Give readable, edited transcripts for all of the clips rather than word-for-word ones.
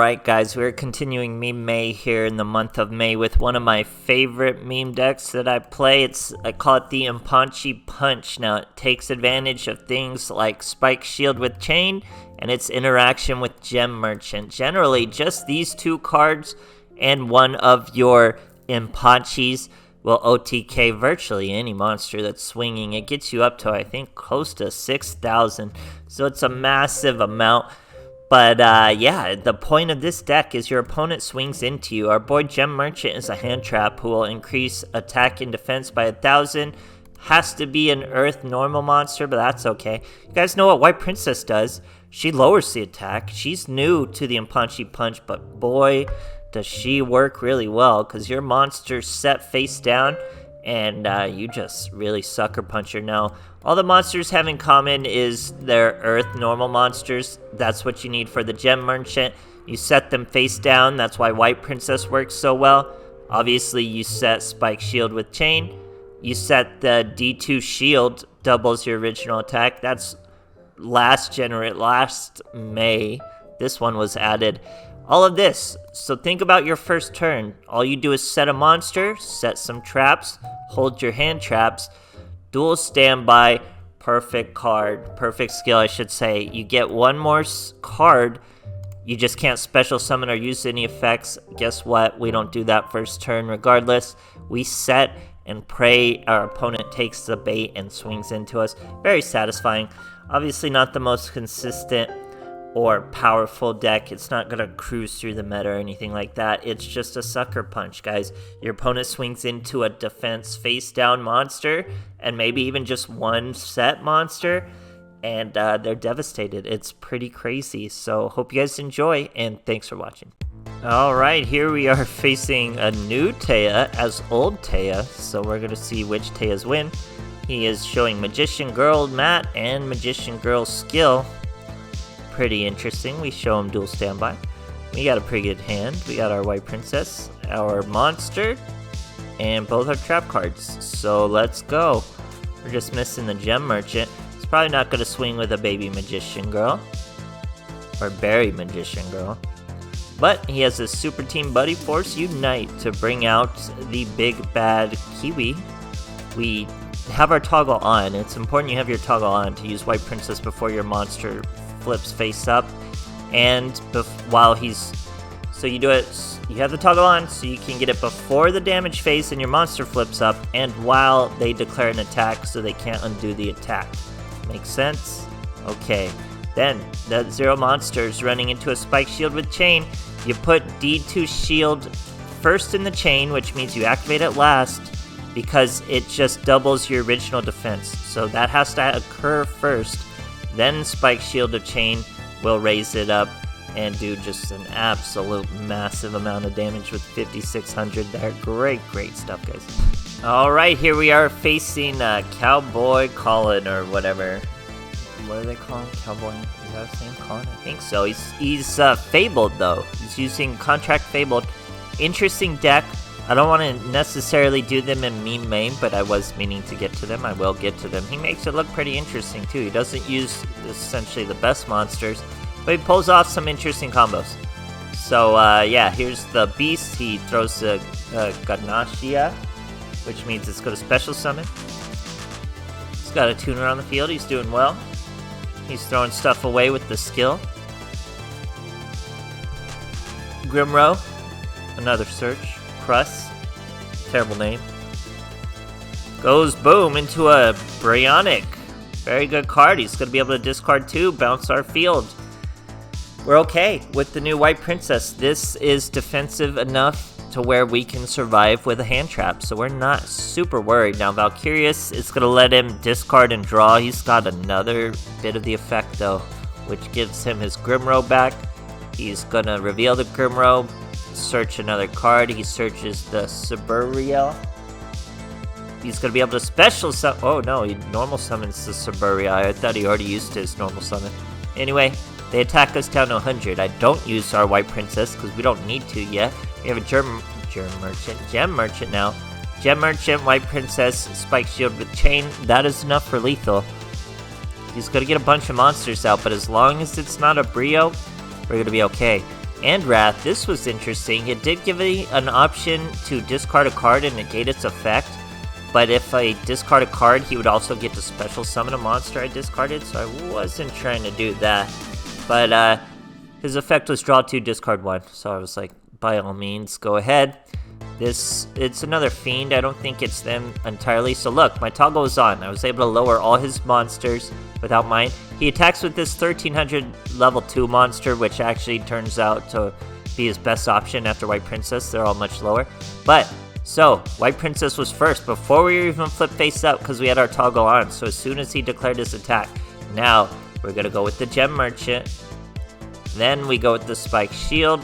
Alright guys, we're continuing Meme May here in the month of May with one of my favorite meme decks that I play. I call it the Inpachi Punch. Now it takes advantage of things like Spike Shield with Chain and its interaction with Gem Merchant. Generally, just these two cards and one of your Inpachis will OTK virtually any monster that's swinging. It gets you up to, I think, close to 6,000. So it's a massive amount. But yeah, the point of this deck is your opponent swings into you. Our boy Gem Merchant is a hand trap who will increase attack and defense by 1,000. Has to be an Earth normal monster, but that's okay. You guys know what White Princess does. She lowers the attack. She's new to the Inpachi Punch, but boy, does she work really well, because your monster's set face down, and you just really sucker punch her. Now, all the monsters have in common is they're Earth normal monsters. That's what you need for the Gem Merchant. You set them face down. That's why White Princess works so well. Obviously, you set Spike Shield with Chain. You set the D2 Shield, doubles your original attack. That's last May. This one was added. All of this. So think about your first turn. All you do is set a monster, set some traps, hold your hand traps, Duel Standby, perfect card, perfect skill I should say. You get one more card, you just can't special summon or use any effects. Guess what? We don't do that first turn regardless. We set and pray our opponent takes the bait and swings into us. Very satisfying. Obviously not the most consistent or powerful deck. It's not gonna cruise through the meta or anything like that. It's just a sucker punch, guys. Your opponent swings into a defense face down monster and maybe even just one set monster, and they're devastated. It's pretty crazy. So hope you guys enjoy, and thanks for watching. Alright, here we are facing a new Taya as old Taya, so we're gonna see which Tayas win. He is showing Magician Girl Matt and Magician Girl Skill. Pretty interesting. We show him Duel Standby. We got a pretty good hand. We got our White Princess, our monster, and both our trap cards. So let's go. We're just missing the Gem Merchant. He's probably not going to swing with a baby Magician Girl or Berry Magician Girl. But he has a Super Team Buddy Force Unite to bring out the big bad Kiwi. We have our toggle on. It's important you have your toggle on to use White Princess before your monster flips face up, and while he's, so you do it, you have the toggle on so you can get it before the damage phase and your monster flips up, and while they declare an attack so they can't undo the attack. Makes sense? Okay, then the zero monsters running into a Spike Shield with Chain. You put D2 Shield first in the chain, which means you activate it last because it just doubles your original defense, so that has to occur first. Then Spike Shield of Chain will raise it up and do just an absolute massive amount of damage with 5,600 there. Great stuff, guys. Alright, here we are facing Cowboy Colin or whatever. What do they call him? Cowboy? Is that his name? Colin? I think so. He's Fabled though. He's using Contract Fabled. Interesting deck. I don't want to necessarily do them in Meme Main, but I was meaning to get to them. I will get to them. He makes it look pretty interesting too. He doesn't use essentially the best monsters, but he pulls off some interesting combos. So yeah, here's the Beast. He throws the Ganashia, which means it's going to special summon. He's got a tuner on the field. He's doing well. He's throwing stuff away with the skill. Grimrow, another search. Crust, terrible name, goes boom into a Bryonic. Very good card. He's going to be able to discard 2, bounce our field. We're okay with the new White Princess. This is defensive enough to where we can survive with a hand trap, so we're not super worried. Now Valkyrius is going to let him discard and draw. He's got another bit of the effect though, which gives him his Grimrow back. He's going to reveal the Grimrow, search another card. He searches the Suburia. He's going to be able to special summon. Oh no, he normal summons the Suburia. I thought he already used his normal summon. Anyway, they attack us down to 100. I don't use our White Princess because we don't need to yet. We have a Gem Merchant now. Gem Merchant, White Princess, Spike Shield with Chain. That is enough for lethal. He's going to get a bunch of monsters out, but as long as it's not a Brio, we're going to be okay. and Wrath. This was interesting. It did give me an option to discard a card and negate its effect, but if I discard a card, he would also get to special summon a monster I discarded, so I wasn't trying to do that. But his effect was draw 2, discard 1, so I was like, by all means, go ahead. It's another Fiend. I don't think it's them entirely. So look, my toggle was on. I was able to lower all his monsters without mine. He attacks with this 1300 level 2 monster, which actually turns out to be his best option after White Princess. They're all much lower. But, so, White Princess was first before we even flipped face up because we had our toggle on. So as soon as he declared his attack, now we're going to go with the Gem Merchant. Then we go with the Spike Shield.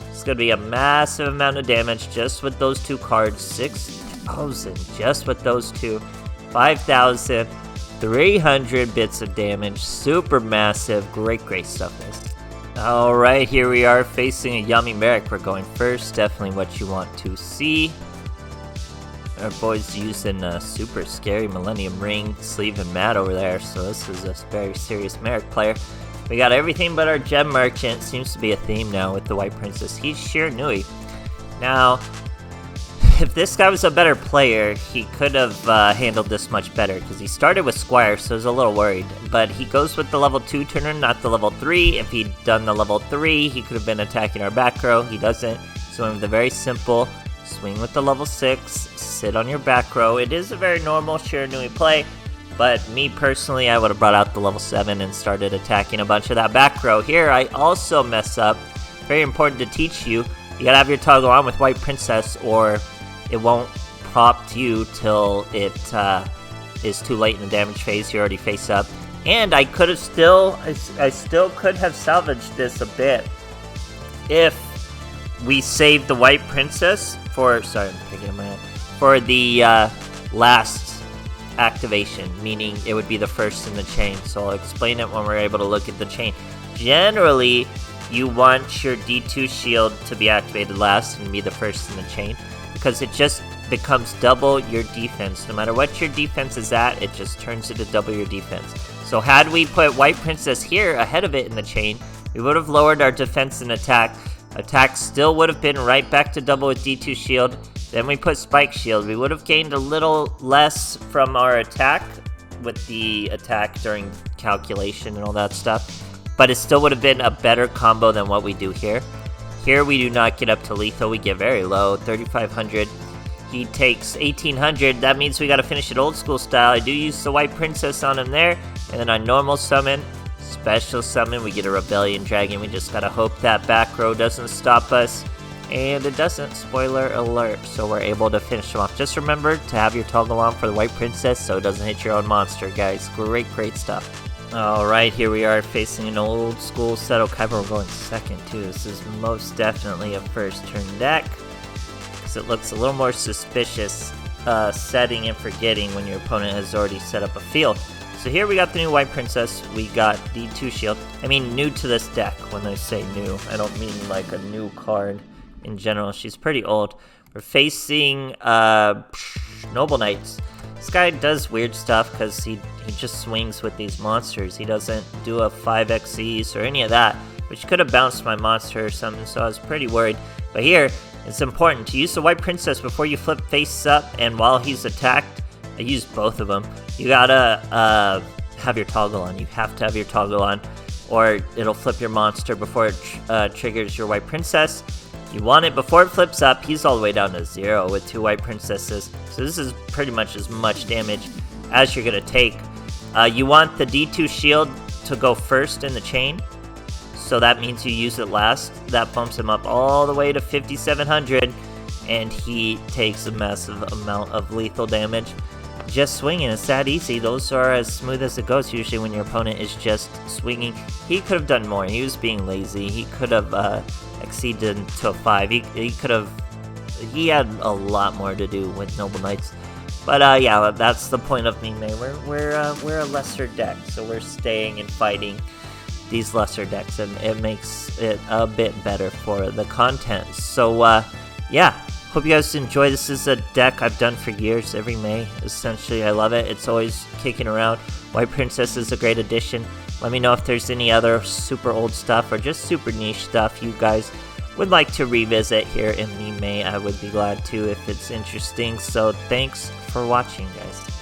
It's going to be a massive amount of damage just with those 2 cards. 6,000 just with those 2. 5,000. 300 bits of damage. Super massive. Great stuff, guys. Alright, here we are facing a Yummy Merrick. We're going first. Definitely what you want to see. Our boy's using a super scary Millennium Ring sleeve and mat over there. So this is a very serious Merrick player. We got everything but our Gem Merchant. Seems to be a theme now with the White Princess. He's sheer Nui. Now, if this guy was a better player, he could have handled this much better, because he started with Squire, so I was a little worried. But he goes with the level 2 turner, not the level 3. If he'd done the level 3, he could have been attacking our back row. He doesn't. So I went with a very simple swing with the level 6, sit on your back row. It is a very normal sheer Nui play. But me personally, I would have brought out the level 7 and started attacking a bunch of that back row. Here, I also mess up. Very important to teach you. You gotta have your toggle on with White Princess, or it won't prompt you till it is too late in the damage phase. You already face up. And I could have I still could have salvaged this a bit if we saved the White Princess for, sorry, I'm picking up my hand, for the last activation, meaning it would be the first in the chain. So I'll explain it when we're able to look at the chain. Generally, you want your D2 shield to be activated last and be the first in the chain, because it just becomes double your defense. No matter what your defense is at, it just turns into double your defense. So had we put White Princess here ahead of it in the chain, we would have lowered our defense and attack. Attack still would have been right back to double with D2 shield. Then we put Spike Shield. We would have gained a little less from our attack with the attack during calculation and all that stuff, but it still would have been a better combo than what we do here. Here we do not get up to lethal. We get very low, 3,500. He takes 1,800. That means we got to finish it old school style. I do use the White Princess on him there, and then on normal summon, special summon, we get a Rebellion Dragon. We just got to hope that back row doesn't stop us. And it doesn't, spoiler alert, so we're able to finish them off. Just remember to have your toggle on for the White Princess so it doesn't hit your own monster, guys. Great stuff. Alright, here we are facing an old school Seto Kaiba. We're going second too. This is most definitely a first turn deck, because it looks a little more suspicious setting and forgetting when your opponent has already set up a field. So here we got the new White Princess. We got D2 shield. I mean new to this deck. When I say new, I don't mean like a new card. In general, she's pretty old. We're facing Noble Knights. This guy does weird stuff because he just swings with these monsters. He doesn't do a 5x's or any of that, which could have bounced my monster or something, so I was pretty worried. But here, it's important to use the White Princess before you flip face up, and while he's attacked, I used both of them. You gotta have your toggle on. You have to have your toggle on, or it'll flip your monster before it triggers your White Princess. You want it before it flips up. He's all the way down to 0 with 2 White Princesses. So this is pretty much as much damage as you're going to take. You want the D2 shield to go first in the chain. So that means you use it last. That bumps him up all the way to 5,700. And he takes a massive amount of lethal damage. Just swinging, it's that easy. Those are as smooth as it goes usually when your opponent is just swinging. He could have done more. He was being lazy. He could have exceeded to a 5. He had a lot more to do with Noble Knights. But yeah, that's the point of Meme. We're a lesser deck, so we're staying and fighting these lesser decks, and it makes it a bit better for the content. So yeah. Hope you guys enjoy. This is a deck I've done for years, every May. Essentially, I love it. It's always kicking around. White Princess is a great addition. Let me know if there's any other super old stuff or just super niche stuff you guys would like to revisit here in Meme May. I would be glad to if it's interesting. So thanks for watching, guys.